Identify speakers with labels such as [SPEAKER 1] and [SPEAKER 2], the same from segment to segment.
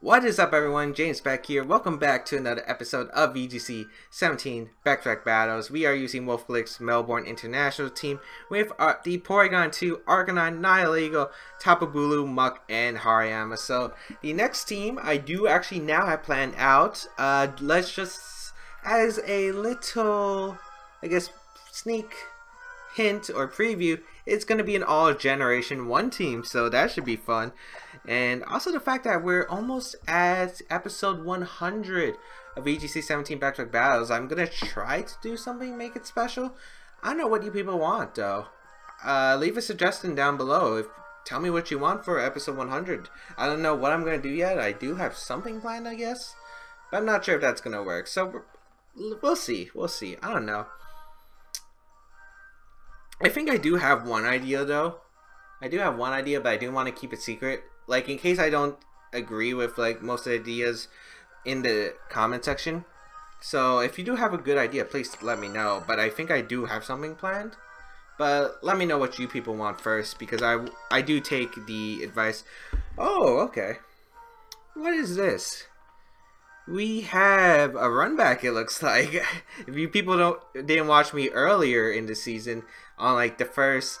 [SPEAKER 1] What is up, everyone? James Baek here. Welcome back to another episode of VGC 17 Baek Battles. We are using Wolfe's Melbourne International team with the Porygon2 Eviolite, Tapu Bulu, Muk, and Hariyama. So the next team I do actually now have planned out. Let's just, as a little, I guess, sneak hint or preview, it's going to be an all generation 1 team, so that should be fun. And also the fact that we're almost at episode 100 of VGC 17 Baek Battles. I'm going to try to do something, make it special. I don't know what you people want though. Leave a suggestion down below. Tell me what you want for episode 100. I don't know what I'm going to do yet. I do have something planned, I guess, but I'm not sure if that's going to work. So we'll see. We'll see. I don't know. I think I do have one idea though. I do have one idea, but I do want to keep it secret. Like, in case I don't agree with like most of the ideas in the comment section. So if you do have a good idea, please let me know. But I think I do have something planned. But let me know what you people want first, because I do take the advice. Oh, okay. What is this? We have a run back, it looks like. If you people didn't watch me earlier in the season on like the first,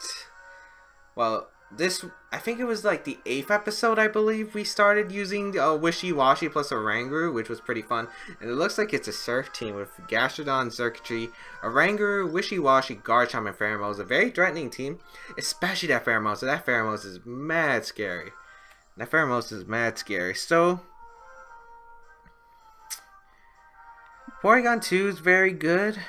[SPEAKER 1] well, this, I think it was like the 8th episode, I believe, we started using Wishiwashi plus Oranguru, which was pretty fun. And it looks like it's a surf team with Gastrodon, Circuitry, Oranguru, Wishiwashi, Garchomp, and Pheromosa. A very threatening team, especially that Pheromosa. That Pheromosa is mad scary. That Pheromosa is mad scary. So Porygon2 is very good.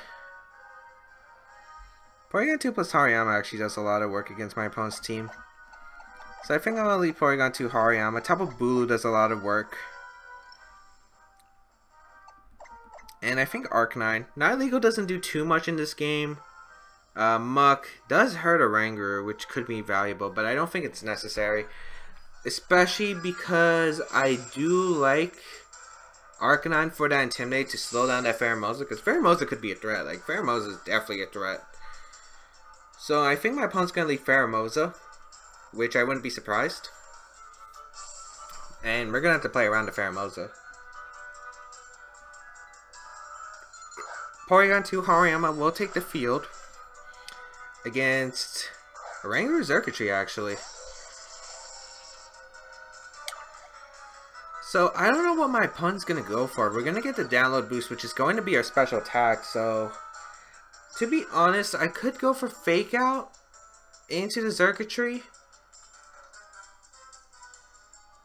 [SPEAKER 1] Porygon2 plus Hariyama actually does a lot of work against my opponent's team. So I think I'm going to leave Porygon2 Hariyama. Tapu Bulu does a lot of work. And I think Arcanine. Nihilego doesn't do too much in this game. Muk does hurt Oranguru, which could be valuable, but I don't think it's necessary. Especially because I do like Arcanine for that Intimidate to slow down that Pheromosa, because Pheromosa could be a threat. Like, Pheromosa is definitely a threat. So I think my opponent's going to leave Pheromosa, which I wouldn't be surprised. And we're going to have to play around the Pheromosa. Porygon2 Hariyama will take the field against Oranguru Circuitry, actually. So I don't know what my opponent's going to go for. We're going to get the download boost, which is going to be our special attack. So to be honest, I could go for Fake Out into the Circuitry.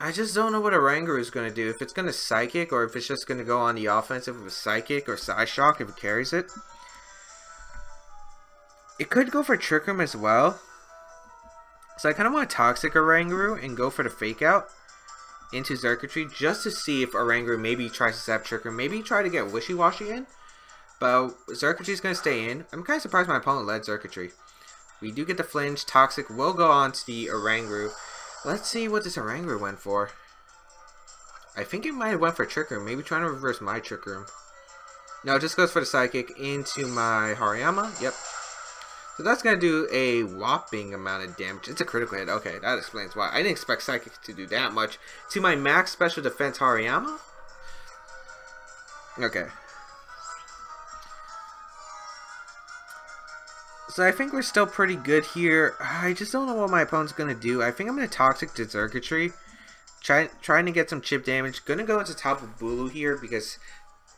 [SPEAKER 1] I just don't know what Oranguru is going to do. If it's going to Psychic, or if it's just going to go on the offensive with Psychic or Psyshock if it carries it. It could go for Trick Room as well. So I kind of want to Toxic Oranguru and go for the Fake Out into Circuitry just to see if Oranguru maybe tries to zap Trick Room. Maybe try to get Wishiwashi in. But Circuitry is going to stay in. I'm kind of surprised my opponent led Circuitry. We do get the Flinch. Toxic will go on to the Oranguru. Let's see what this Oranguru went for. I think it might have went for Trick Room. Maybe trying to reverse my Trick Room. No, it just goes for the Psychic into my Hariyama. Yep. So that's going to do a whopping amount of damage. It's a critical hit. Okay, that explains why. I didn't expect Psychic to do that much. To my max special defense Hariyama. Okay. So I think we're still pretty good here. I just don't know what my opponent's going to do. I think I'm going to Toxic to Circuitry. Trying to get some chip damage. Going to go into Tapu Bulu here because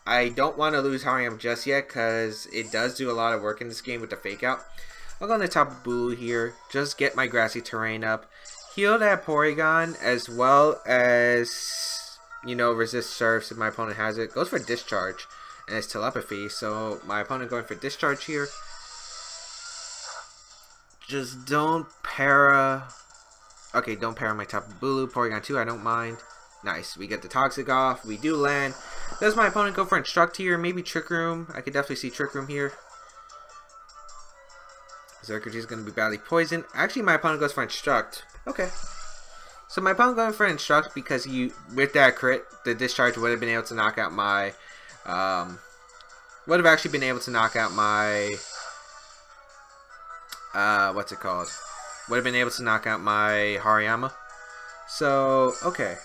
[SPEAKER 1] I don't want to lose Hariyama just yet, because it does do a lot of work in this game with the Fake Out. I'll go into Tapu Bulu here. Just get my Grassy Terrain up. Heal that Porygon, as well as, you know, resist Surfs if my opponent has it. Goes for Discharge. And it's Telepathy. So my opponent going for Discharge here. Just don't para. Okay, don't para my Tapu Bulu. Porygon2, I don't mind. Nice. We get the Toxic off. We do land. Does my opponent go for Instruct here? Maybe Trick Room. I could definitely see Trick Room here. Circuitry is going to be badly poisoned. Actually, my opponent goes for Instruct. Okay. So my opponent going for Instruct because with that crit, the Discharge would have been able to knock out my. Would have actually been able to knock out my. What's it called? Would have been able to knock out my Hariyama. So, okay.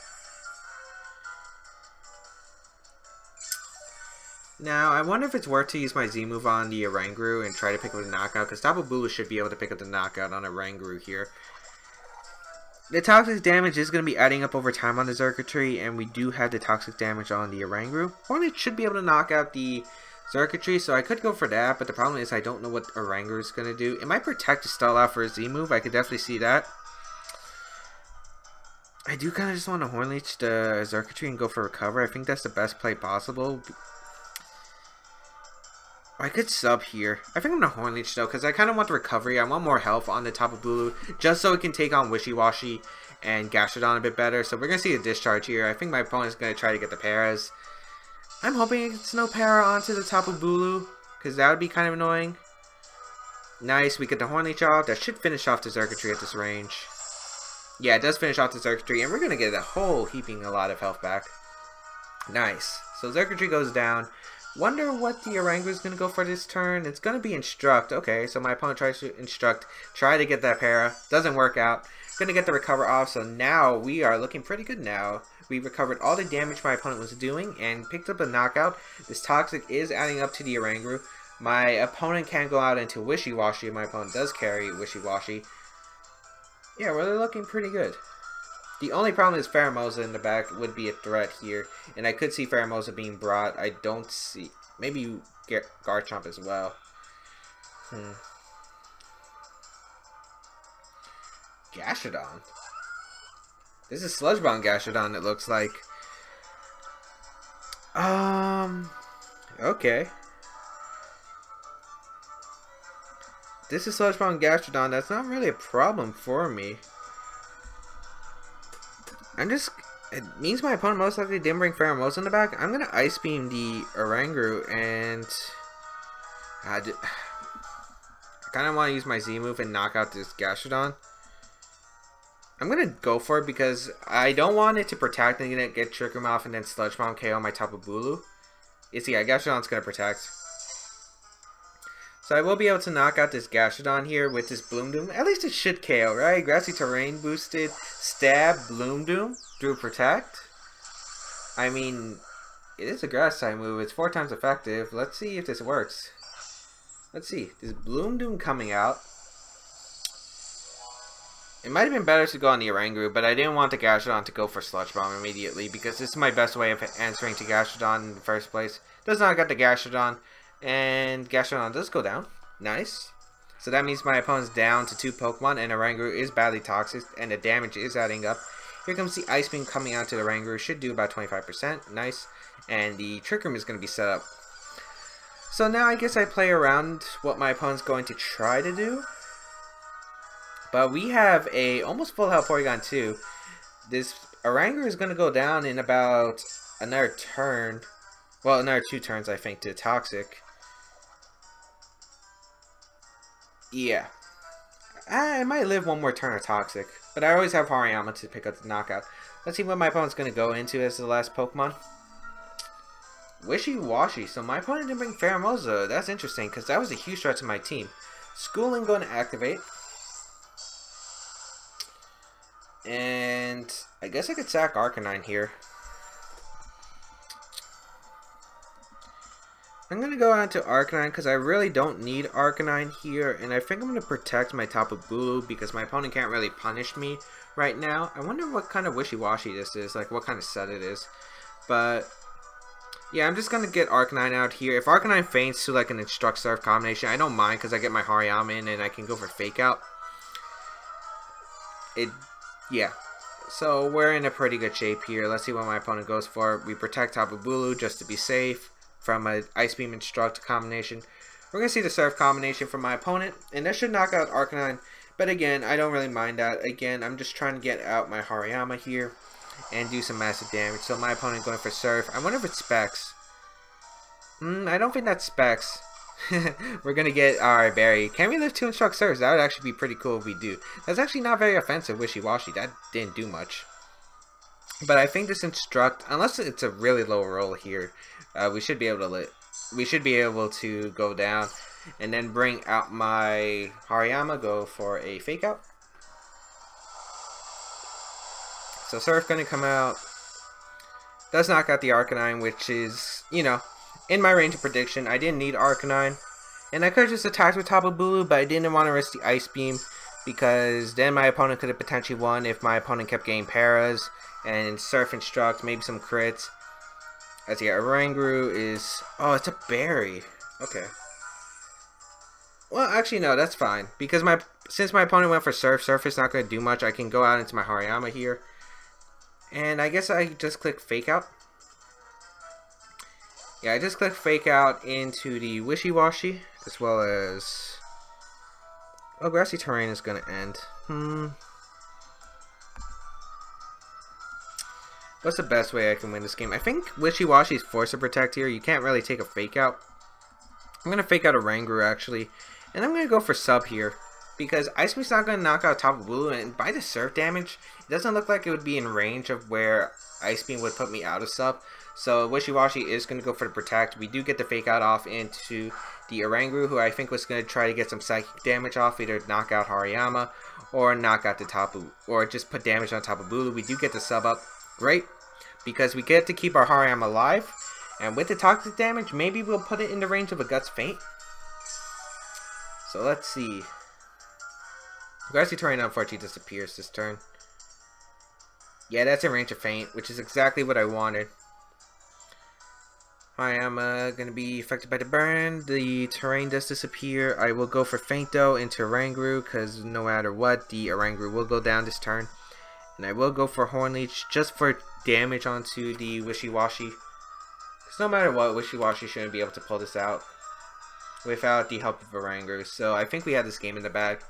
[SPEAKER 1] Now, I wonder if it's worth to use my Z move on the Oranguru and try to pick up the knockout, because Tapu Bulu should be able to pick up the knockout on Oranguru here. The toxic damage is going to be adding up over time on the Xurkitree, and we do have the toxic damage on the Oranguru. Hornet should be able to knock out the Xurkitree, so I could go for that, but the problem is I don't know what Oranguru is going to do. It might protect to stall out for a Z move, I could definitely see that. I do kind of just want to Horn Leech the Xurkitree and go for Recover. I think that's the best play possible. I could sub here. I think I'm going to Horn Leech though, because I kind of want the recovery. I want more health on the Tapu Bulu, just so it can take on Wishiwashi and Gastrodon a bit better. So we're going to see a discharge here. I think my opponent's going to try to get the Paras. I'm hoping it's no Para onto the Tapu Bulu, because that would be kind of annoying. Nice, we get the Horn Leech off. That should finish off the Xurkitree at this range. Yeah, it does finish off the Xurkitree, and we're going to get a whole heaping a lot of health back. Nice. So Xurkitree goes down. Wonder what the Oranguru is going to go for this turn. It's going to be Instruct. Okay, so my opponent tries to Instruct. Try to get that Para. Doesn't work out. Going to get the Recover off, so now we are looking pretty good now. We recovered all the damage my opponent was doing and picked up a knockout. This Toxic is adding up to the Oranguru. My opponent can't go out into Wishiwashi. My opponent does carry Wishiwashi. Yeah, we're looking pretty good. The only problem is Pheromosa in the back would be a threat here. And I could see Pheromosa being brought. I don't see... Maybe you get Garchomp as well. Gastrodon. This is Sludge-Bomb Gastrodon, it looks like. Okay. This is Sludge-Bomb Gastrodon. That's not really a problem for me. It means my opponent most likely didn't bring Pheromosa in the back. I'm going to Ice Beam the Oranguru and... I kind of want to use my Z move and knock out this Gastrodon. I'm going to go for it because I don't want it to protect and get Trick Room off and then Sludge Bomb KO my Tapu Bulu. Yeah, Gastrodon's going to protect. So I will be able to knock out this Gastrodon here with this Bloom Doom. At least it should KO, right? Grassy Terrain boosted, Stab, Bloom Doom through Protect. I mean, it is a Grass type move. It's 4 times effective. Let's see if this works. Let's see. This Bloom Doom coming out. It might have been better to go on the Oranguru, but I didn't want the Gastrodon to go for Sludge Bomb immediately because this is my best way of answering to Gastrodon in the first place. Does not get the Gastrodon. And Gastrodon does go down. Nice. So that means my opponent's down to 2 Pokemon, and Oranguru is badly toxic, and the damage is adding up. Here comes the Ice Beam coming out to the Oranguru. Should do about 25%. Nice. And the Trick Room is going to be set up. So now I guess I play around what my opponent's going to try to do. But we have a almost full health Porygon2. This Oranguru is going to go down in about another turn. Well, another 2 turns, I think, to Toxic. Yeah. I might live one more turn of Toxic. But I always have Hariyama to pick up the knockout. Let's see what my opponent's going to go into as the last Pokemon. Wishiwashi. So my opponent didn't bring Pheromosa. That's interesting, because that was a huge threat to my team. Schooling going to activate. And I guess I could sack Arcanine here. I'm going to go on to Arcanine because I really don't need Arcanine here. And I think I'm going to protect my Tapu Bulu because my opponent can't really punish me right now. I wonder what kind of Wishiwashi this is. Like what kind of set it is. But yeah, I'm just going to get Arcanine out here. If Arcanine feints to like an Instruct Surf combination, I don't mind because I get my Hariyama in and I can go for Fake Out. Yeah. So we're in a pretty good shape here. Let's see what my opponent goes for. We protect Tapu Bulu just to be safe from an Ice Beam Instruct combination. We're going to see the Surf combination from my opponent, and that should knock out Arcanine. But again, I don't really mind that. Again, I'm just trying to get out my Hariyama here and do some massive damage. So my opponent going for Surf. I wonder if it's Specs. I don't think that's Specs. We're going to get our Berry. Can we live 2 Instruct Surfs? That would actually be pretty cool if we do. That's actually not very offensive, Wishiwashi. That didn't do much. But I think this Instruct, unless it's a really low roll here, we should be able to go down and then bring out my Hariyama, go for a Fake Out. So Surf gonna come out. Does knock out the Arcanine, which is, you know, in my range of prediction. I didn't need Arcanine. And I could have just attacked with Tapu Bulu, but I didn't want to risk the Ice Beam, because then my opponent could have potentially won if my opponent kept getting Paras and Surf Instruct, maybe some crits. As yeah, Oranguru is... Oh, it's a berry. Okay. Well, actually, no, that's fine. Because since my opponent went for Surf is not going to do much. I can go out into my Hariyama here. And I guess I just click Fake Out. Yeah, I just clicked Fake Out into the Wishiwashi, as well as... Oh, Grassy Terrain is going to end. What's the best way I can win this game? I think Wishiwashi is forced to protect here. You can't really take a Fake Out. I'm going to Fake Out Oranguru, actually. And I'm going to go for Sub here. Because Ice Beam's not going to knock out Tapu Bulu, and by the Surf damage, it doesn't look like it would be in range of where Ice Beam would put me out of Sub. So Wishiwashi is going to go for the Protect. We do get the Fake Out off into the Oranguru, who I think was going to try to get some Psychic damage off, either knock out Hariyama, or knock out the Tapu, or just put damage on Tapu Bulu. We do get the Sub up. Great, because we get to keep our Hariyama alive, and with the Toxic damage, maybe we'll put it in the range of a Guts Feint. So let's see. Grassy Terrain unfortunately disappears this turn. Yeah, that's in range of Feint, which is exactly what I wanted. Hariyama going to be affected by the burn. The terrain does disappear. I will go for Feint though into Oranguru, because no matter what, the Oranguru will go down this turn. And I will go for Horn Leech just for damage onto the Wishiwashi. Because no matter what, Wishiwashi shouldn't be able to pull this out without the help of Oranguru. So I think we have this game in the bag.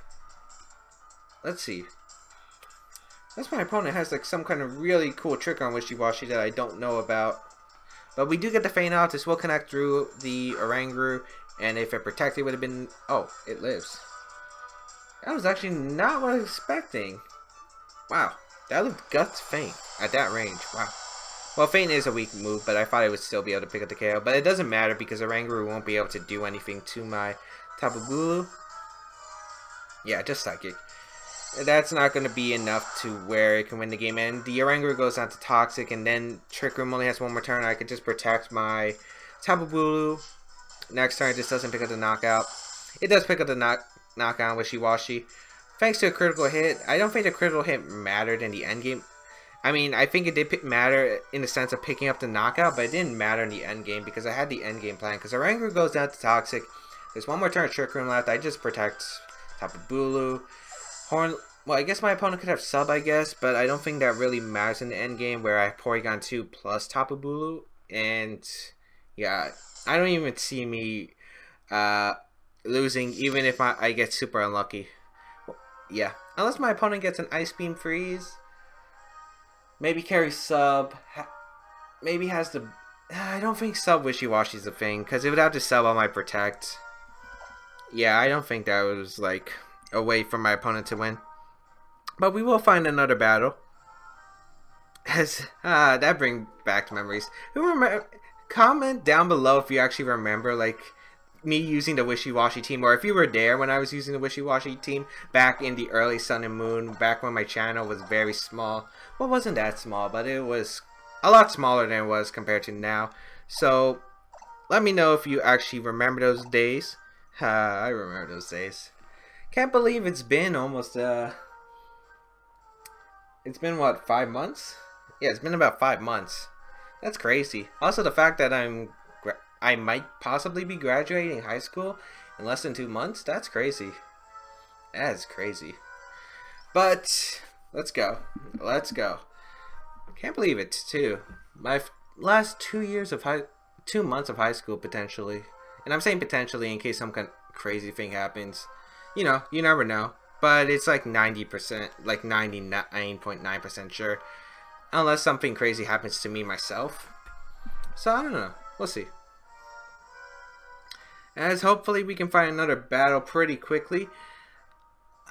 [SPEAKER 1] Let's see. Unless my opponent has like some kind of really cool trick on Wishiwashi that I don't know about. But we do get the Feint out. This will connect through the Oranguru. And if it protected, it would have been... Oh, it lives. That was actually not what I was expecting. Wow. That looked Guts Feint at that range. Wow. Well, Feint is a weak move, but I thought I would still be able to pick up the KO. But it doesn't matter because Oranguru won't be able to do anything to my Tapu Bulu. Yeah, just Psychic. That's not going to be enough to where it can win the game. And the Oranguru goes down to Toxic, and then Trick Room only has one more turn. I could just protect my Tapu Bulu. Next turn, it just doesn't pick up the knockout. It does pick up the knockout on Wishiwashi. Thanks to a critical hit. I don't think the critical hit mattered in the endgame. I mean, I think it did matter in the sense of picking up the knockout, but it didn't matter in the endgame because I had the endgame plan. Because Oranguru goes down to Toxic. There's one more turn of Trick Room left. I just protect Tapu Bulu. Horn, well, I guess my opponent could have Sub, I guess, but I don't think that really matters in the end game where I have Porygon2 plus Tapu Bulu, and yeah, I don't even see me losing even if I get super unlucky. Well, yeah, unless my opponent gets an Ice Beam Freeze, maybe carries Sub, maybe has the... I don't think Sub Wishiwashi is a thing, because it would have to Sub on my Protect. Yeah, I don't think that was like a way for my opponent to win. But we will find another battle. As that brings back memories. Who remember? Comment down below if you actually remember like me using the Wishiwashi team, or if you were there when I was using the Wishiwashi team back in the early Sun and Moon, back when my channel was very small. Well, it wasn't that small, but it was a lot smaller than it was compared to now. So let me know if you actually remember those days. I remember those days. Can't believe it's been almost it's been what, 5 months? Yeah, it's been about 5 months. That's crazy. Also the fact that I might possibly be graduating high school in less than 2 months, that's crazy. That is crazy. But let's go. Let's go. Can't believe it too. My last 2 years of 2 months of high school potentially. And I'm saying potentially in case some kind of crazy thing happens. You know, you never know. But it's like 90%, like 99.9% sure. Unless something crazy happens to me myself. So I don't know. We'll see. As hopefully we can find another battle pretty quickly.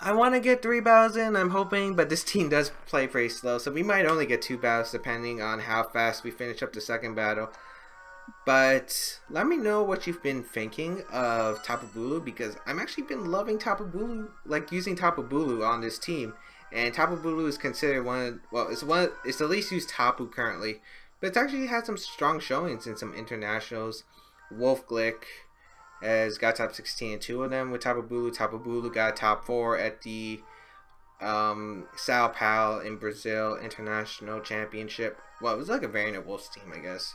[SPEAKER 1] I want to get 3 battles in, I'm hoping. But this team does play pretty slow. So we might only get 2 battles depending on how fast we finish up the second battle. But let me know what you've been thinking of Tapu Bulu, because I'm actually been loving Tapu Bulu, like using Tapu Bulu on this team. And Tapu Bulu is considered it's the least used Tapu currently, but it's actually had some strong showings in some internationals. Wolfe has got top 16 and 2 of them with Tapu Bulu. Tapu Bulu got top 4 at the Sao Paulo in Brazil International Championship. Well, it was like a variant of Wolfe's team, I guess.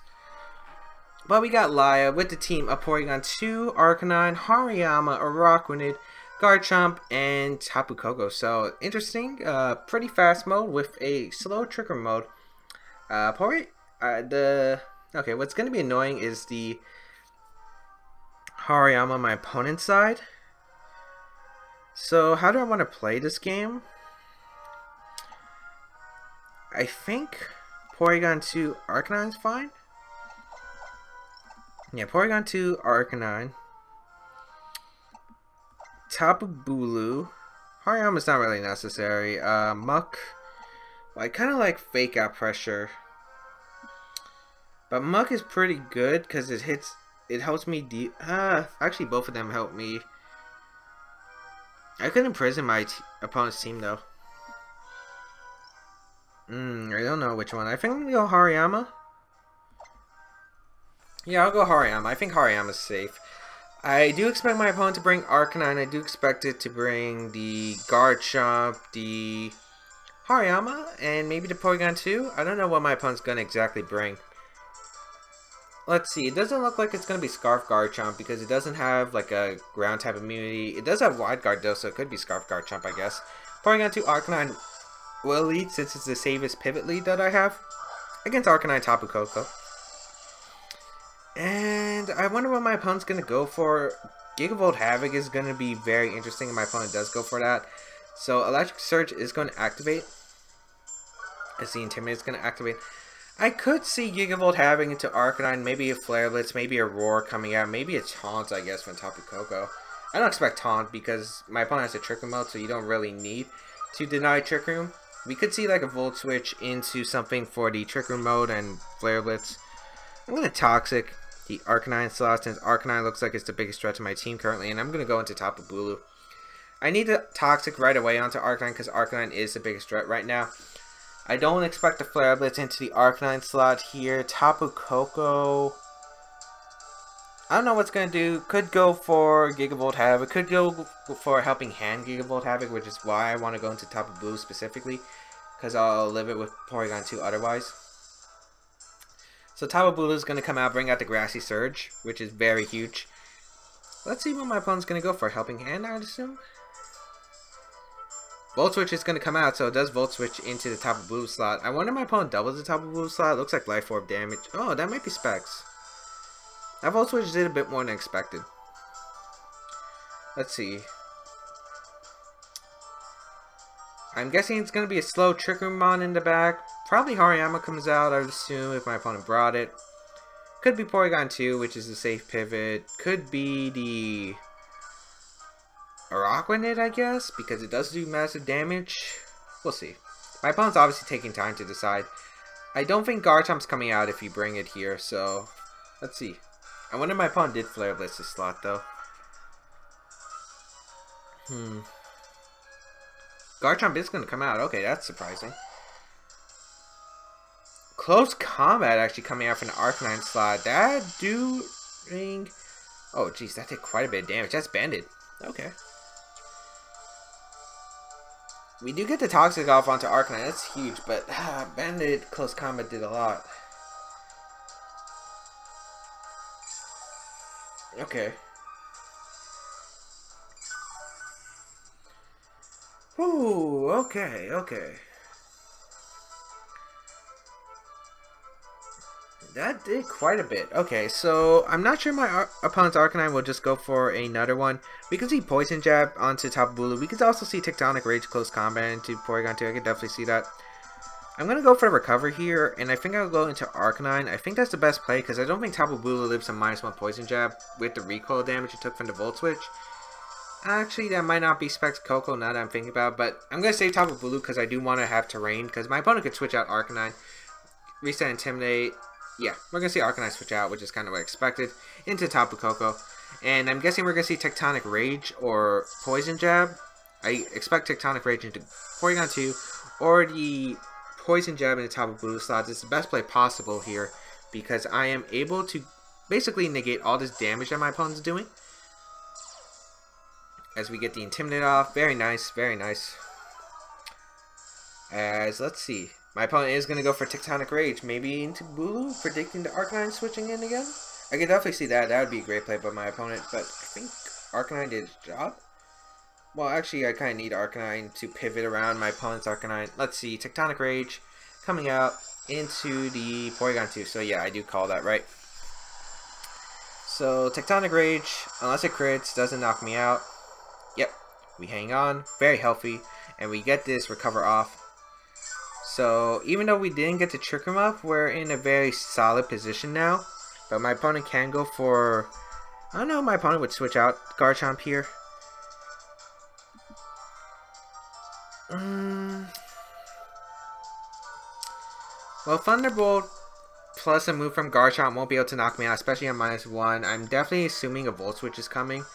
[SPEAKER 1] But we got Laya with the team of Porygon2, Arcanine, Hariyama, Araquanid, Garchomp, and Tapu Koko. So, interesting. Pretty fast mode with a slow trigger mode. Okay, what's going to be annoying is the Hariyama on my opponent's side. So, how do I want to play this game? I think Porygon2 Arcanine's fine. Yeah, Porygon2 Arcanine. Tapu Bulu. Hariyama's not really necessary. Muk. Well, I kind of like Fake Out Pressure. But Muk is pretty good because it helps me deep. Actually, both of them help me. I could imprison my opponent's team though. I don't know which one. I think I'm gonna go Hariyama. Yeah, I'll go Hariyama. I think Hariyama's safe. I do expect my opponent to bring Arcanine. I do expect it to bring the Garchomp, the Hariyama, and maybe the Porygon2. I don't know what my opponent's gonna exactly bring. Let's see. It doesn't look like it's gonna be Scarf Garchomp because it doesn't have like a ground type immunity. It does have Wide Guard though, so it could be Scarf Garchomp, I guess. Porygon2 Arcanine will lead since it's the safest pivot lead that I have against Arcanine Tapu Koko. And I wonder what my opponent's going to go for. Gigavolt Havoc is going to be very interesting if my opponent does go for that. So Electric Surge is going to activate. As the Intimidate is going to activate. I could see Gigavolt Havoc into Arcanine, maybe a Flare Blitz, maybe a Roar coming out, maybe a Taunt, I guess, from Tapu Koko. I don't expect Taunt because my opponent has a Trick Room mode, so you don't really need to deny Trick Room. We could see like a Volt Switch into something for the Trick Room mode and Flare Blitz. I'm going to Toxic the Arcanine slot since Arcanine looks like it's the biggest threat to my team currently, and I'm going to go into Tapu Bulu. I need to Toxic right away onto Arcanine because Arcanine is the biggest threat right now. I don't expect a Flare Blitz into the Arcanine slot here. Tapu Koko, I don't know what's going to do. Could go for Gigavolt Havoc. Could go for Helping Hand Gigavolt Havoc, which is why I want to go into Tapu Bulu specifically. Because I'll live it with Porygon2 otherwise. So Tapu Bulu is going to come out, bring out the Grassy Surge, which is very huge. Let's see what my opponent's going to go for. Helping Hand, I would assume. Volt Switch is going to come out, so it does Volt Switch into the Tapu Bulu slot. I wonder if my opponent doubles the Tapu Bulu slot. It looks like Life Orb damage. Oh, that might be Specs. That Volt Switch did a bit more than expected. Let's see. I'm guessing it's going to be a slow Trick Room Mon in the back. Probably Hariyama comes out, I would assume, if my opponent brought it. Could be Porygon2, which is a safe pivot. Could be the Araquanid, I guess, because it does do massive damage. We'll see. My opponent's obviously taking time to decide. I don't think Garchomp's coming out if you bring it here, so let's see. I wonder if my opponent did Flare Blitz this slot, though. Garchomp is going to come out. Okay, that's surprising. Close Combat actually coming out from the Arcanine slot. That doing... Oh, geez, that did quite a bit of damage. That's Banded. Okay. We do get the Toxic off onto Arcanine. That's huge, but Banded Close Combat did a lot. Okay. Ooh, okay. That did quite a bit. Okay, so I'm not sure my opponent's Arcanine will just go for another one. We can see Poison Jab onto Tapu Bulu. We could also see Tectonic Rage Close Combat into Porygon2. I could definitely see that. I'm going to go for the Recover here, and I think I'll go into Arcanine. I think that's the best play because I don't think Tapu Bulu lives on -1 Poison Jab with the recoil damage it took from the Volt Switch. Actually, that might not be Specs Coco now that I'm thinking about, but I'm going to save Tapu Bulu because I do want to have Terrain because my opponent could switch out Arcanine, reset Intimidate. Yeah, we're going to see Arcanine switch out, which is kind of what I expected, into Tapu Koko. And I'm guessing we're going to see Tectonic Rage or Poison Jab. I expect Tectonic Rage into Porygon2 or the Poison Jab into Tapu Bulu slot. This is the best play possible here because I am able to basically negate all this damage that my opponent's doing. As we get the Intimidate off. Very nice, very nice. As, let's see. My opponent is going to go for Tectonic Rage. Maybe into Bulu, predicting the Arcanine switching in again. I could definitely see that. That would be a great play by my opponent. But I think Arcanine did its job. Well, actually, I kind of need Arcanine to pivot around my opponent's Arcanine. Let's see. Tectonic Rage coming out into the Porygon2. So, yeah, I do call that right. So, Tectonic Rage, unless it crits, doesn't knock me out. Yep. We hang on. Very healthy. And we get this Recover off. So, even though we didn't get to trick him up, we're in a very solid position now. But my opponent can go for... I don't know, my opponent would switch out Garchomp here. Well, Thunderbolt plus a move from Garchomp won't be able to knock me out, especially on -1. I'm definitely assuming a Volt Switch is coming.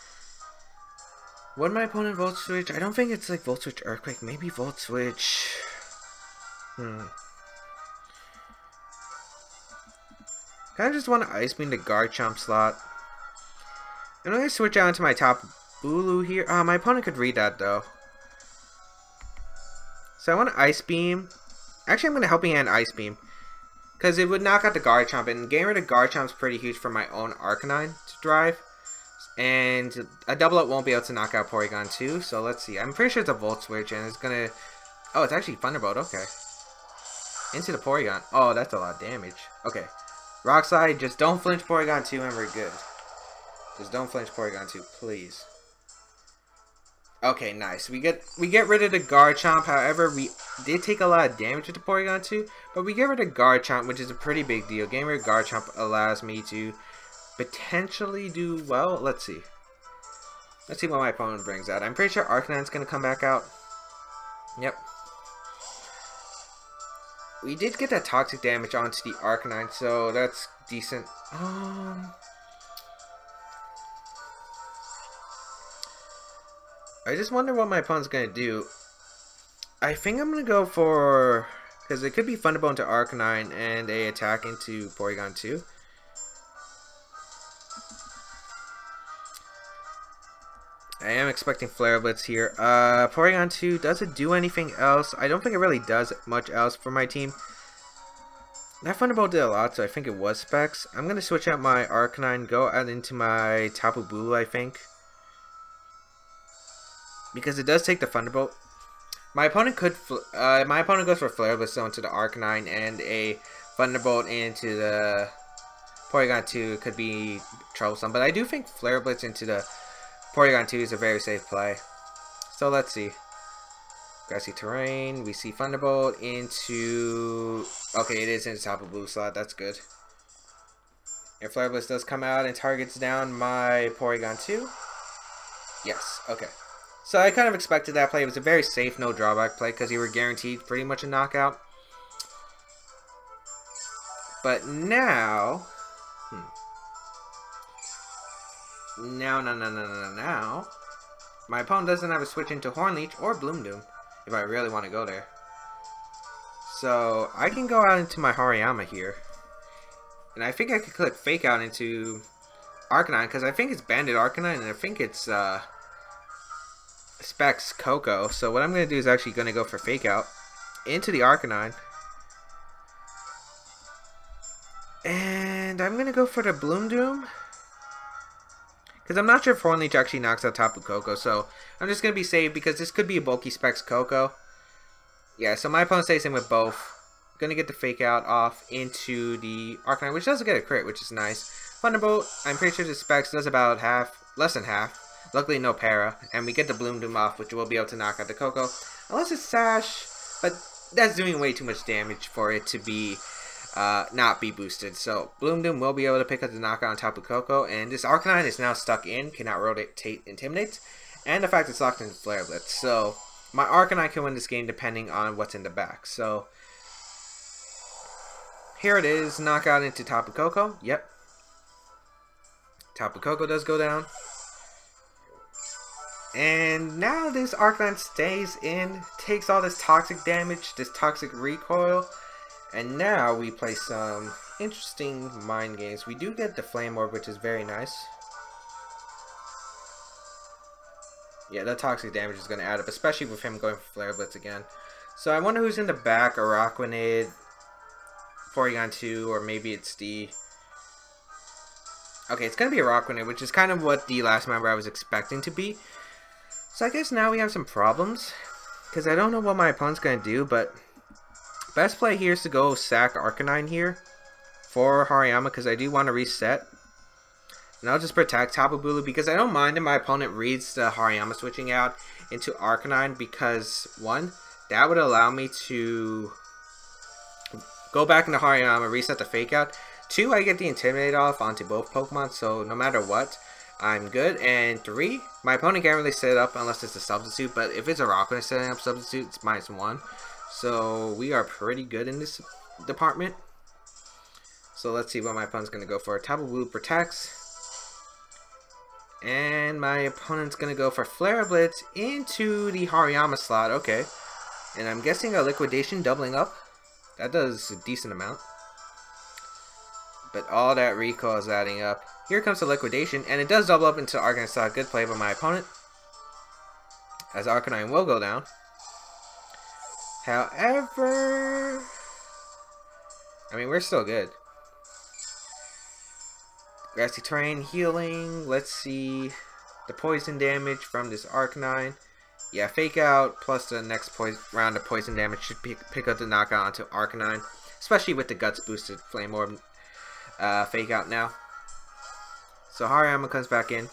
[SPEAKER 1] Would my opponent Volt Switch? I don't think it's like Volt Switch Earthquake. Maybe Volt Switch. Kind of just want to Ice Beam the Garchomp slot. I'm going to switch out into my top Bulu here. My opponent could read that though. So I want to Ice Beam. Actually, I'm going to Helping Hand Ice Beam. Because it would knock out the Garchomp. And getting rid of Garchomp is pretty huge for my own Arcanine to drive. And a double up won't be able to knock out Porygon2. So let's see. I'm pretty sure it's a Volt Switch. And it's going to... Oh, it's actually Thunderbolt. Okay. Into the Porygon. Oh, that's a lot of damage. Okay. Rock Slide. Just don't flinch Porygon2 and we're good. Just don't flinch Porygon2, please. Okay, nice. We get rid of the Garchomp. However, we did take a lot of damage with the Porygon2, but we get rid of Garchomp, which is a pretty big deal. Getting rid of Garchomp allows me to potentially do well. Let's see. Let's see what my opponent brings out. I'm pretty sure Arcanine's going to come back out. Yep. We did get that toxic damage onto the Arcanine, so that's decent. I just wonder what my opponent's going to do. I think I'm going to go for... Because it could be Thunderbolt into Arcanine and a attack into Porygon2. I am expecting Flare Blitz here. Porygon2, does it do anything else? I don't think it really does much else for my team. That Thunderbolt did a lot, so I think it was Specs. I'm going to switch out my Arcanine, go out into my Tapu Bulu, I think. Because it does take the Thunderbolt. My opponent could, my opponent goes for Flare Blitz into the Arcanine, and a Thunderbolt into the Porygon2 could be troublesome. But I do think Flare Blitz into the Porygon2 is a very safe play. So let's see. Grassy Terrain. We see Thunderbolt into... Okay, it is in the Tapu Bulu slot. That's good. And Flare Blitz does come out and targets down my Porygon2. Yes. Okay. So I kind of expected that play. It was a very safe, no drawback play because you were guaranteed pretty much a knockout. But now... Now... My opponent doesn't have a switch into Hornleech or Bloomdoom if I really want to go there. So I can go out into my Hariyama here. And I think I could click Fake Out into Arcanine because I think it's Banded Arcanine and I think it's... Specs Coco. So what I'm going to do is actually going to go for Fake Out into the Arcanine. And I'm going to go for the Bloomdoom. Because I'm not sure if Hornleech actually knocks out Tapu Koko. So I'm just going to be safe because this could be a bulky Specs Coco. Yeah, so my opponent stays in with both. Going to get the Fake Out off into the Arcanine, which doesn't get a crit, which is nice. Thunderbolt, I'm pretty sure the Specs does about half, less than half. Luckily, no para, and we get the Bloomdoom off, which will be able to knock out the Coco. Unless it's Sash, but that's doing way too much damage for it to be not be boosted. So Bloomdoom will be able to pick up the knockout on Tapu Koko, and this Arcanine is now stuck in, cannot rotate Intimidate, and the fact it's locked in Flare Blitz. So my Arcanine can win this game depending on what's in the back. So here it is, knockout into Tapu Koko. Yep, Tapu Koko does go down. And now this Arcanine stays in, takes all this toxic damage, this toxic recoil, and now we play some interesting mind games. We do get the Flame Orb, which is very nice. Yeah, the toxic damage is going to add up, especially with him going for Flare Blitz again. So I wonder who's in the back. Araquanid, Porygon2, or maybe it's the... Okay, it's going to be Araquanid, which is kind of what the last member I was expecting to be. So I guess now we have some problems, because I don't know what my opponent's going to do, but best play here is to go sack Arcanine here for Hariyama, because I do want to reset. And I'll just protect Tapu Bulu, because I don't mind if my opponent reads the Hariyama switching out into Arcanine, because one, that would allow me to go back into Hariyama, reset the Fake Out. Two, I get the Intimidate off onto both Pokemon, so no matter what, I'm good. And three, my opponent can't really set it up unless it's a substitute, but if it's a Araquanid setting up substitute, it's -1. So we are pretty good in this department. So let's see what my opponent's going to go for. Tapu Bulu protects. And my opponent's going to go for Flare Blitz into the Hariyama slot. Okay. And I'm guessing a Liquidation doubling up. That does a decent amount. But all that recoil is adding up. Here comes the Liquidation. And it does double up into Arcanine slot. Good play by my opponent, as Arcanine will go down. However, I mean, we're still good. Grassy Terrain healing. Let's see the poison damage from this Arcanine. Yeah, Fake Out plus the next round of poison damage should pick up the knockout onto Arcanine, especially with the Guts boosted Flame Orb Fake Out now. So Hariyama comes back in.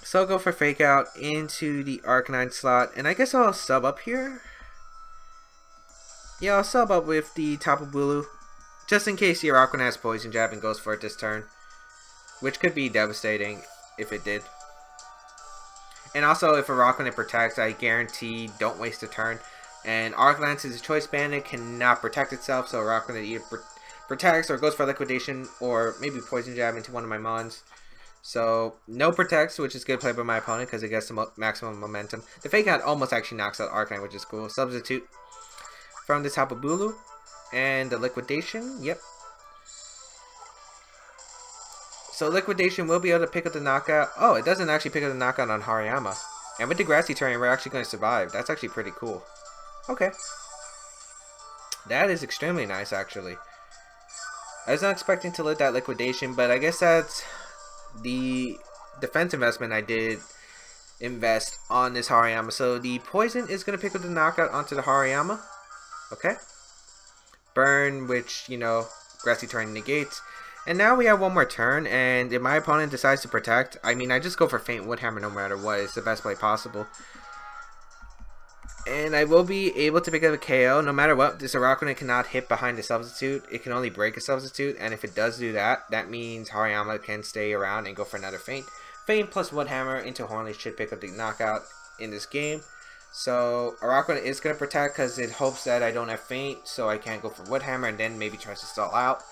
[SPEAKER 1] So I'll go for Fake Out into the Arcanine slot, and I guess I'll sub up here. Yeah, I'll sub up with the Tapu Bulu, just in case the Araquanid has Poison Jab and goes for it this turn, which could be devastating if it did. And also, if Araquanid protects, I guarantee don't waste a turn. And Arcanine, since it's Choice Banded, cannot protect itself, so Araquanid either protects or goes for Liquidation or maybe Poison Jab into one of my Mons. So, no protects, which is good play by my opponent because it gets the maximum momentum. The Fake Out almost actually knocks out Arcanine, which is cool. Substitute from the Tapu Bulu. And the Liquidation, yep. So Liquidation will be able to pick up the knockout. Oh, it doesn't actually pick up the knockout on Hariyama. And with the Grassy Terrain, we're actually going to survive. That's actually pretty cool. Okay. That is extremely nice, actually. I was not expecting to let that Liquidation, but I guess that's the defense investment I did invest on this Hariyama. So the Poison is going to pick up the knockout onto the Hariyama. Okay. Burn, which, you know, Grassy Terrain negates. And now we have one more turn, and if my opponent decides to protect, I mean, I just go for Feint Woodhammer no matter what. It's the best play possible. And I will be able to pick up a KO no matter what. This Araquanid cannot hit behind a substitute. It can only break a substitute, and if it does do that, that means Hariyama can stay around and go for another Feint. Feint plus Woodhammer into Hornly should pick up the knockout in this game. So Araquanid is going to protect because it hopes that I don't have Feint, so I can't go for Woodhammer, and then maybe tries to stall out.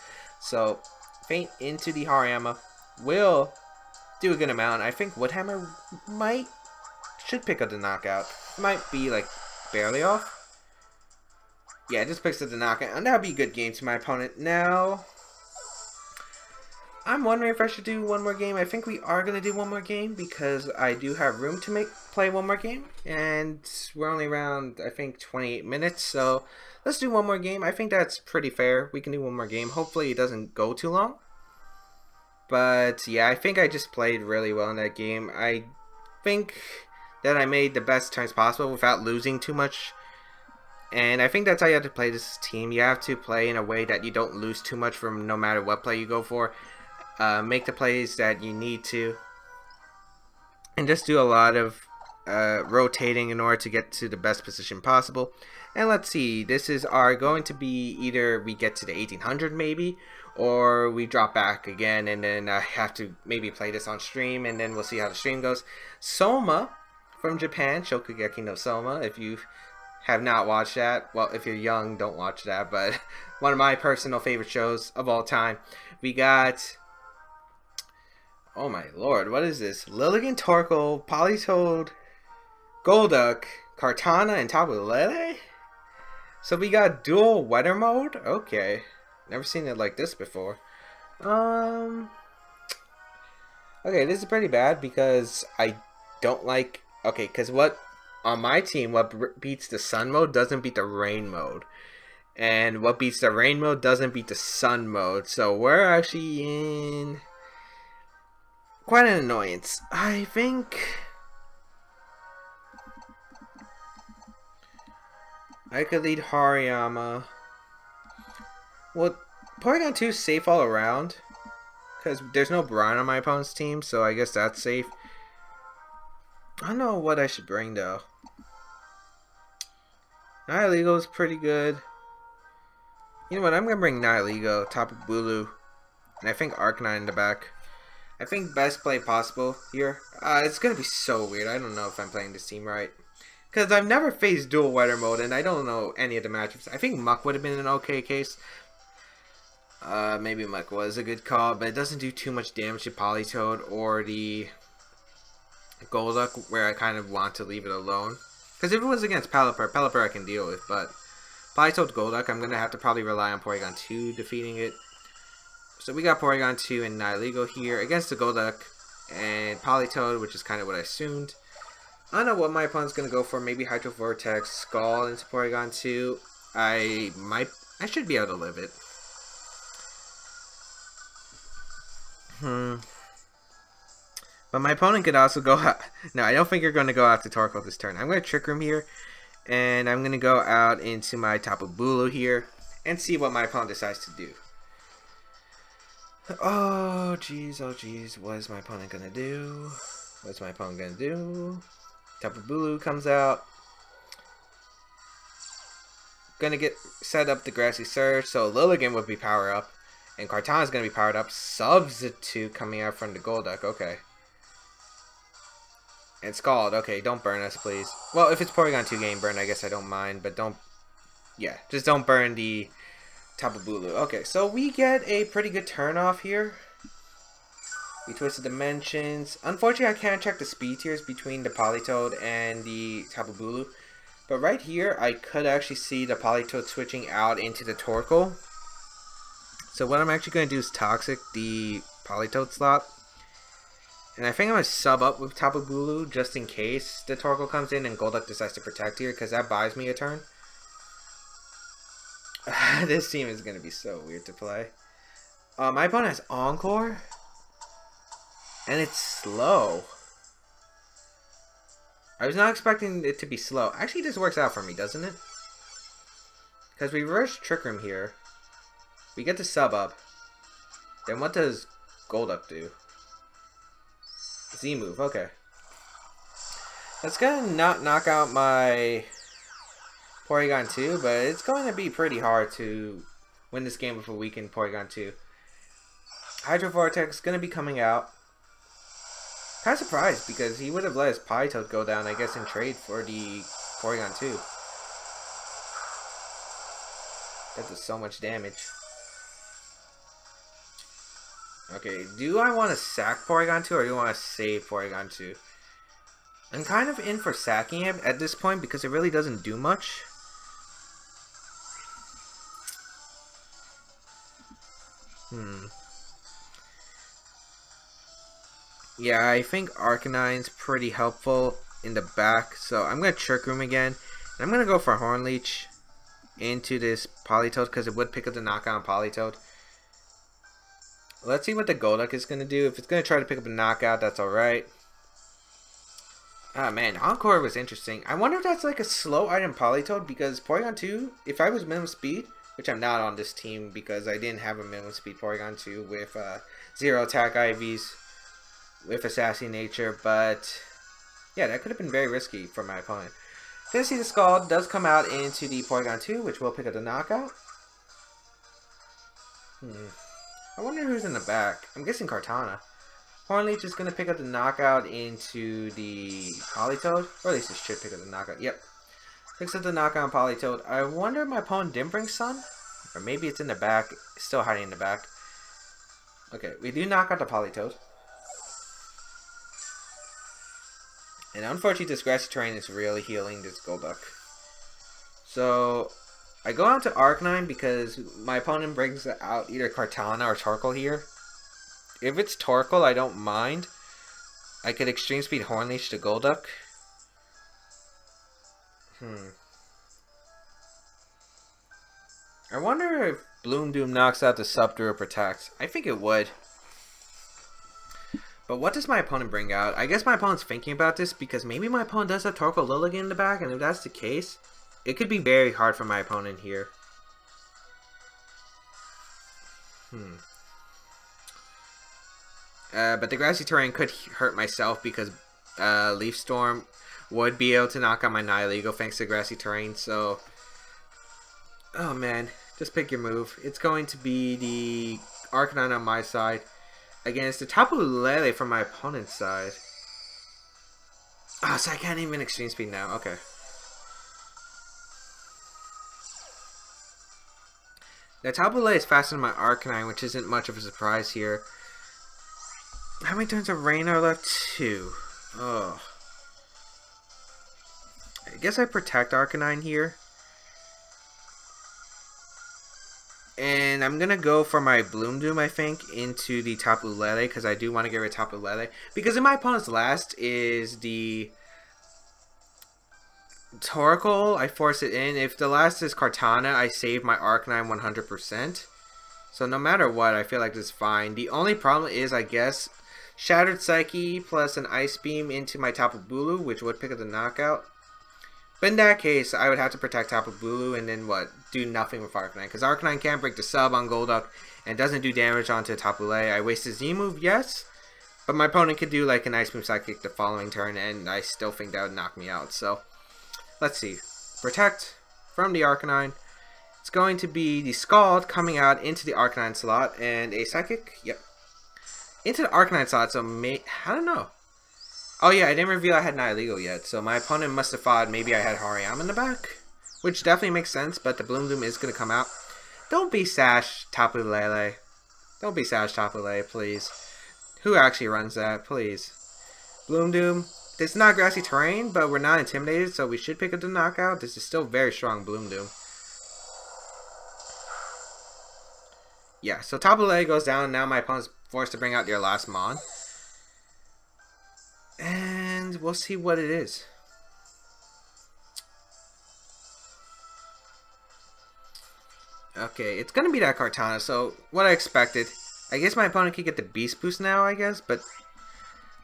[SPEAKER 1] So Feint into the Hariyama will do a good amount. I think Woodhammer should pick up the knockout. It might be like barely off. Yeah, it just picks up the knockout, and that'll be a good game to my opponent. Now, I'm wondering if I should do one more game. I think we are going to do one more game because I do have room to play one more game, and we're only around, I think, 28 minutes, so let's do one more game. I think that's pretty fair. We can do one more game. Hopefully it doesn't go too long. But yeah, I think I just played really well in that game. I think that I made the best turns possible without losing too much. And I think that's how you have to play this team. You have to play in a way that you don't lose too much from no matter what play you go for. Make the plays that you need to. And just do a lot of rotating in order to get to the best position possible. And let's see, this is going to be either we get to the 1800 maybe, or we drop back again, and then I have to maybe play this on stream, and then we'll see how the stream goes. Soma from Japan, Shokugeki no Soma. If you have not watched that, well, if you're young, don't watch that, but one of my personal favorite shows of all time. We got, oh my lord, what is this? Lilligant, Torkoal, Politoed, Golduck, Kartana, and Tapu Lele? So we got dual weather mode? Okay. Never seen it like this before. Okay, this is pretty bad because I don't like... Okay, because what... On my team, what beats the sun mode doesn't beat the rain mode. And what beats the rain mode doesn't beat the sun mode. So we're actually in... quite an annoyance. I think... I could lead Hariyama. Well, Porygon2 is safe all around. Because there's no Brian on my opponent's team, so I guess that's safe. I don't know what I should bring, though. Nihilego is pretty good. You know what, I'm going to bring Nihilego, Tapu Bulu, and I think Arcanine in the back. I think best play possible here. It's going to be so weird. I don't know if I'm playing this team right. Because I've never faced dual weather mode, and I don't know any of the matchups. I think Muk would have been an okay case. Maybe Muk was a good call, but it doesn't do too much damage to Politoed or the Golduck, where I kind of want to leave it alone. Because if it was against Pelipper I can deal with, but Politoed Golduck, I'm going to have to probably rely on Porygon2 defeating it. So we got Porygon2 and Nihilego here against the Golduck and Politoed, which is kind of what I assumed. I don't know what my opponent's going to go for. Maybe Hydro Vortex, Scald into Porygon2. I should be able to live it. But my opponent could also go out. No, I don't think you're going to go out to Torkoal this turn. I'm going to Trick Room here. And I'm going to go out into my Tapu Bulu here. And see what my opponent decides to do. Oh, jeez. Oh, jeez. What is my opponent going to do? What's my opponent going to do? Tapu Bulu comes out. Gonna get set up the Grassy Surge, so Lilligant would be power up. And Kartana's gonna be powered up. Substitute coming out from the Golduck, okay. And Scald, okay, don't burn us, please. Well, if it's Porygon2 game burn, I guess I don't mind, but don't... Yeah, just don't burn the Tapu Bulu. Okay, so we get a pretty good turn off here. We Twisted Dimensions. Unfortunately, I can't check the speed tiers between the Politoed and the Tapu Bulu. But right here, I could actually see the Politoed switching out into the Torkoal. So what I'm actually going to do is Toxic the Politoed slot. And I think I'm going to sub up with Tapu Bulu just in case the Torkoal comes in and Golduck decides to protect here, because that buys me a turn. This team is going to be so weird to play. My opponent has Encore. And it's slow. I was not expecting it to be slow. Actually, this works out for me, doesn't it? Because we reverse Trick Room here. We get the sub up. Then what does Golduck do? Z move, okay. That's gonna not knock out my Porygon2, but it's going to be pretty hard to win this game with a weakened Porygon2. Hydro Vortex is gonna be coming out. Kind of surprised because he would have let his Politoed go down, I guess, in trade for the Porygon2. That does so much damage. Okay, do I want to sack Porygon2 or do I want to save Porygon2? I'm kind of in for sacking him at this point because it really doesn't do much. Yeah, I think Arcanine's pretty helpful in the back, so I'm going to Trick Room again. And I'm going to go for Horn Leech into this Politoed because it would pick up the knockout on Politoed. Let's see what the Golduck is going to do. If it's going to try to pick up a knockout, that's alright. Ah, man, Encore was interesting. I wonder if that's like a slow item Politoed because Porygon2, if I was minimum speed, which I'm not on this team because I didn't have a minimum speed Porygon2 with 0 attack IVs. With a sassy nature, but yeah, that could have been very risky for my opponent. Gonna see the Scald does come out into the Porygon2, which will pick up the knockout. I wonder who's in the back. I'm guessing Kartana. Hornleech is gonna pick up the knockout into the Politoed, or at least it should pick up the knockout. Yep, picks up the knockout on Politoed. I wonder if my opponent didn't bring Sun, or maybe it's in the back, still hiding in the back. Okay, we do knock out the Politoed. And unfortunately, this grassy terrain is really healing this Golduck. So, I go on to Arcanine because my opponent brings out either Kartana or Torkoal here. If it's Torkoal, I don't mind. I could Extreme Speed Hornleash to Golduck. I wonder if Bloom Doom knocks out the Subdue or Protect. I think it would. But what does my opponent bring out? I guess my opponent's thinking about this because maybe my opponent does have Torkoal Lilligant in the back, and if that's the case, it could be very hard for my opponent here. But the grassy terrain could hurt myself because Leaf Storm would be able to knock out my Nihilego thanks to grassy terrain. So, oh man, just pick your move. It's going to be the Arcanine on my side against the Tapu Lele from my opponent's side. Oh, so I can't even Extreme Speed now. Okay. The Tapu Lele is faster than my Arcanine, which isn't much of a surprise here. How many turns of rain are left? 2. Oh. I guess I protect Arcanine here. And I'm going to go for my Bloom Doom, I think, into the Tapu Lele, because I do want to get rid of Tapu Lele. Because in my opponent's last is the Torkoal, I force it in. If the last is Kartana, I save my Arcanine 100%. So no matter what, I feel like this is fine. The only problem is, I guess, Shattered Psyche plus an Ice Beam into my Tapu Bulu, which would pick up the knockout. But in that case, I would have to protect Tapu Bulu and then what? Do nothing with Arcanine. Because Arcanine can't break the sub on Golduck and doesn't do damage onto Tapu Lele. I wasted Z move, yes. But my opponent could do like an Ice Beam Psychic the following turn, and I still think that would knock me out. So, let's see. Protect from the Arcanine. It's going to be the Scald coming out into the Arcanine slot and a Psychic. Yep. Into the Arcanine slot, so I don't know. Oh yeah, I didn't reveal I had Nihilego yet, so my opponent must have thought maybe I had Hariyama in the back. Which definitely makes sense, but the Bloom Doom is going to come out. Don't be Sash Tapu Lele. Don't be Sash Tapu Lele, please. Who actually runs that, please? Bloom Doom. This is not grassy terrain, but we're not intimidated, so we should pick up the knockout. This is still very strong Bloom Doom. Yeah, so Tapu Lele goes down, now my opponent's forced to bring out their last Mon. And we'll see what it is. Okay, it's going to be that Kartana, so what I expected. I guess my opponent could get the Beast Boost now, I guess, but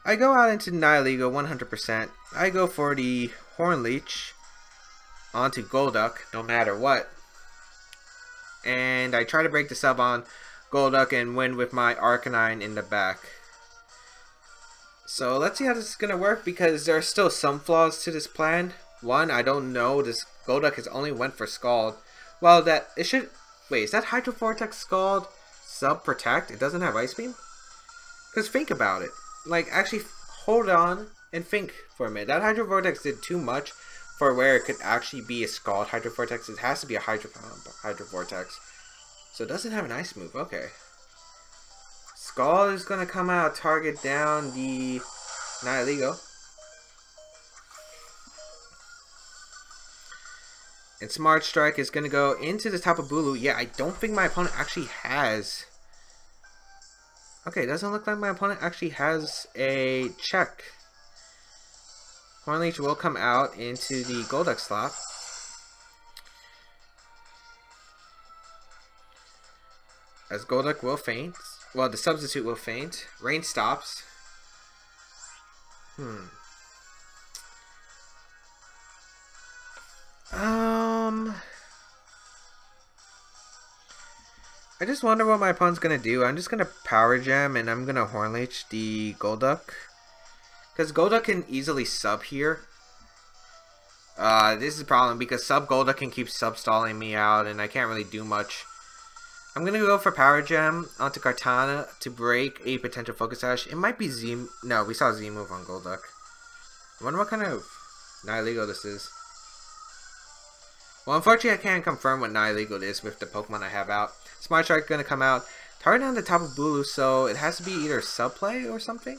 [SPEAKER 1] I go out into Nihilego 100%. I go for the Hornleech onto Golduck, no matter what. And I try to break the sub on Golduck and win with my Arcanine in the back. So let's see how this is going to work, because there are still some flaws to this plan. One, I don't know, this Golduck has only went for Scald. Well, that, it should, wait, is that Hydro Vortex Scald Sub Protect? It doesn't have Ice Beam? Because think about it. Like, actually hold on and think for a minute. That Hydro Vortex did too much for where it could actually be a Scald Hydro Vortex. It has to be a Hydro Vortex. So it doesn't have an Ice move, okay. Scald is going to come out, target down the Nihilego. And Smart Strike is going to go into the Tapu Bulu. Yeah, I don't think my opponent actually has... Okay, it doesn't look like my opponent actually has a check. Hornleech will come out into the Golduck slot. As Golduck will feint. Well, the substitute will feint. Rain stops. I just wonder what my opponent's gonna do. I'm just gonna Power Gem and I'm gonna Hornleech the Golduck. Because Golduck can easily sub here. This is a problem because sub Golduck can keep sub-stalling me out and I can't really do much. I'm gonna go for Power Gem onto Kartana to break a potential Focus Sash. It might be Z... No, we saw Z move on Golduck. I wonder what kind of Nihilego this is. Well, unfortunately, I can't confirm what Nihilego is with the Pokemon I have out. Smart Strike gonna come out. Target on the Tapu Bulu, so it has to be either sub-play or something.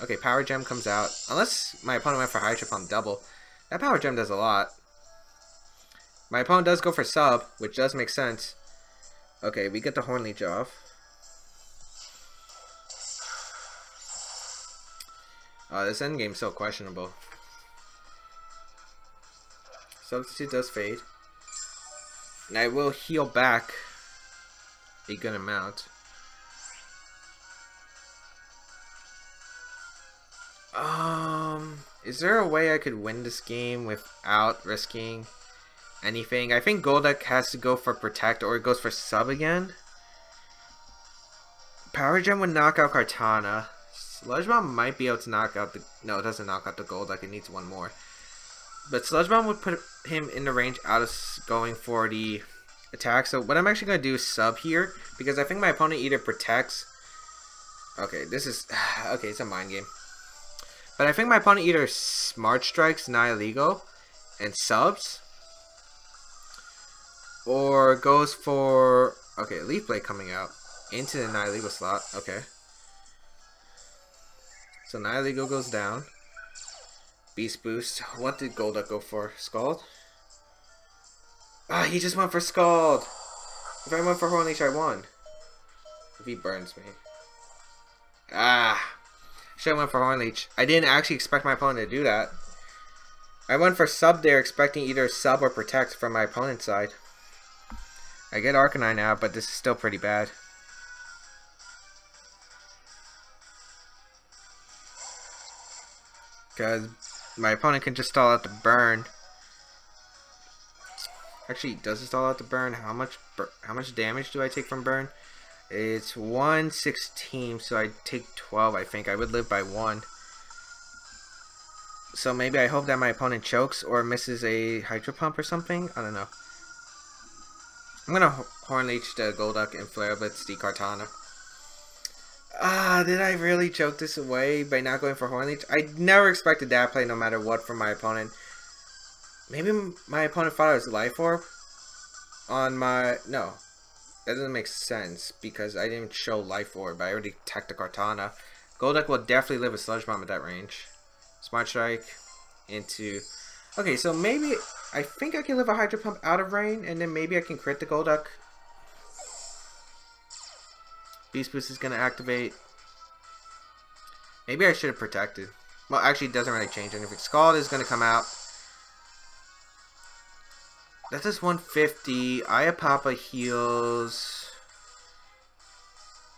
[SPEAKER 1] Okay, Power Gem comes out. Unless my opponent went for High Trip on double. That Power Gem does a lot. My opponent does go for sub, which does make sense. Okay, we get the Horn Leech off. This endgame's so questionable. Substitute does fade. And I will heal back a good amount. Is there a way I could win this game without risking anything? I think Golduck has to go for Protect or it goes for Sub again. Power Gem would knock out Kartana. Sludge Bomb might be able to knock out the... No, it doesn't knock out the Golduck. It needs one more. But Sludge Bomb would put him in the range out of going for the attack. So what I'm actually going to do is Sub here. Because I think my opponent either protects... Okay, this is... Okay, it's a mind game. But I think my opponent either Smart Strikes Nihilego and subs. Or goes for... Okay, Leaf Blade coming out. Into the Nihilego slot. Okay. So Nihilego goes down. Beast Boost. What did Golduck go for? Scald? Ah, he just went for Scald. If I went for Horn Leech, I won. If he burns me. Ah. Should have went for Horn Leech. I didn't actually expect my opponent to do that. I went for sub there, expecting either sub or protect from my opponent's side. I get Arcanine out, but this is still pretty bad. Because my opponent can just stall out the burn. Actually, does it stall out the burn? How much damage do I take from burn? It's 116, so I take 12. I think I would live by 1. So maybe I hope that my opponent chokes or misses a Hydro Pump or something. I don't know. I'm gonna Horn Leech the Golduck and Flare Blitz the Kartana. Ah, did I really choke this away by not going for Horn Leech? I never expected that play no matter what from my opponent. Maybe my opponent thought it was Life Orb on my... No. That doesn't make sense because I didn't show Life Orb. I already attacked the Kartana. Golduck will definitely live a Sludge Bomb at that range. Smart Strike into... Okay, so maybe... I think I can live a Hydro Pump out of rain and then maybe I can crit the Golduck. Beast Boost is going to activate. Maybe I should have protected. Well, actually, it doesn't really change anything. Scald is going to come out. That does 150. Ayapapa heals.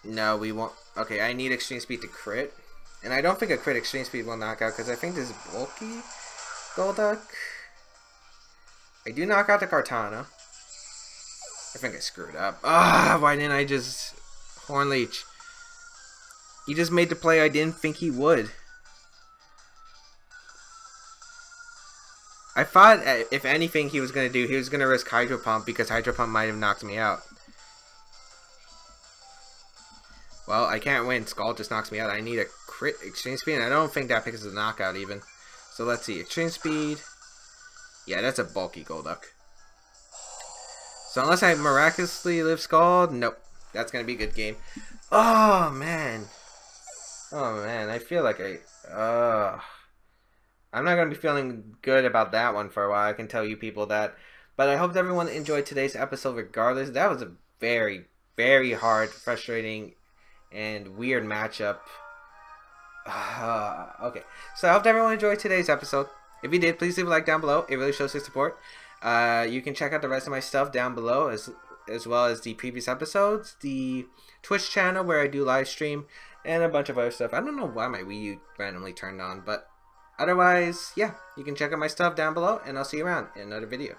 [SPEAKER 1] No, we won't. Okay, I need Extreme Speed to crit. And I don't think a crit Extreme Speed will knock out because I think this is bulky Golduck. I do knock out the Kartana. I think I screwed up. Ah, why didn't I just... Horn Leech. He just made the play I didn't think he would. I thought if anything he was going to do, he was going to risk Hydro Pump because Hydro Pump might have knocked me out. Well, I can't win. Scald just knocks me out. I need a crit Extreme Speed, and I don't think that picks a knockout even. So let's see. Extreme Speed. Yeah, that's a bulky Golduck. So unless I miraculously live Scald, nope. That's going to be a good game. Oh, man. Oh, man. I feel like I'm not going to be feeling good about that one for a while. I can tell you people that. But I hope everyone enjoyed today's episode regardless. That was a very, very hard, frustrating, and weird matchup. Okay. So I hope everyone enjoyed today's episode. If you did, please leave a like down below. It really shows your support. You can check out the rest of my stuff down below as well as the previous episodes, the Twitch channel where I do live stream, and a bunch of other stuff. I don't know why my Wii U randomly turned on, but otherwise, yeah, you can check out my stuff down below, and I'll see you around in another video.